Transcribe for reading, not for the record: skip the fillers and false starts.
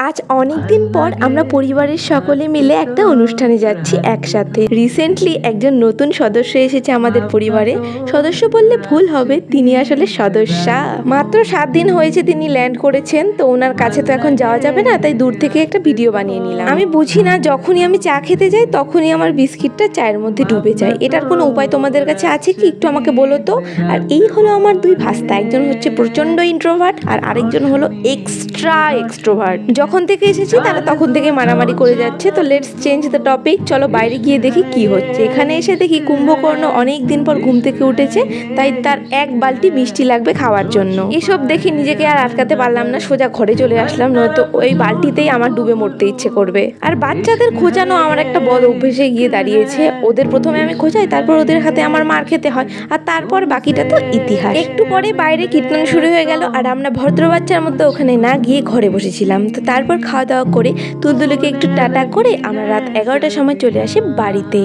আজ অনেক দিন পর আমরা পরিবারের সকলে মিলে একটা অনুষ্ঠানে যাচ্ছি একসাথে। রিসেন্টলি একজন নতুন সদস্য এসেছে আমাদের পরিবারে। সদস্য বললে ভুল হবে, তিনি আসলে সদস্যা। মাত্র 7 দিন হয়েছে তিনি ল্যান্ড করেছেন, তো ওনার কাছে তো এখন যাওয়া যাবে না, তাই দূর থেকে একটা ভিডিও বানিয়ে নিলাম। আমি বুঝি না, যখনই আমি চা খেতে যাই তখনই আমার বিস্কিটটা চায়ের মধ্যে ডুবে যায়। এটার কোনো উপায় তোমাদের কাছে আছে কি, একটু আমাকে বলো তো। আর এই হলো আমার দুই ভাস্তা, একজন হচ্ছে প্রচন্ড ইন্ট্রোভার্ট আর আরেকজন হলো এক্সট্রা এক্সট্রোভার্ট। যখন থেকে এসেছি তারা তখন থেকে মারামারি করে যাচ্ছে। তো লেটস চেঞ্জ দ্য টপিক, চলো বাইরে গিয়ে দেখি কি হচ্ছে। এখানে এসে দেখি কুম্ভকর্ণ অনেক দিন পর ঘুম থেকে উঠেছে, তাই তার এক বালতি মিষ্টি লাগবে খাওয়ার জন্য। এসব দেখে নিজেকে আর আটকাতে পারলাম না, সোজা ঘরে চলে আসলাম, নয়তো ওই বালতিতেই আমার ডুবে মরতে ইচ্ছে করবে। আর বাচ্চাদের খোঁজানো আমার একটা বদ অভ্যেসে গিয়ে দাঁড়িয়েছে। ওদের প্রথমে আমি খোঁজাই, তারপর ওদের হাতে আমার মার খেতে হয়, আর তারপর বাকিটা তো ইতিহাস। একটু পরে বাইরে কীর্তন শুরু হয়ে গেল, আর আমরা ভদ্র বাচ্চার মধ্যে ওখানে না গিয়ে ঘরে বসেছিলাম। তো তারপর খাওয়া দাওয়া করে তুলতুলিকে একটু টাটা করে আমরা রাত 11টার সময় চলে আসি বাড়িতে।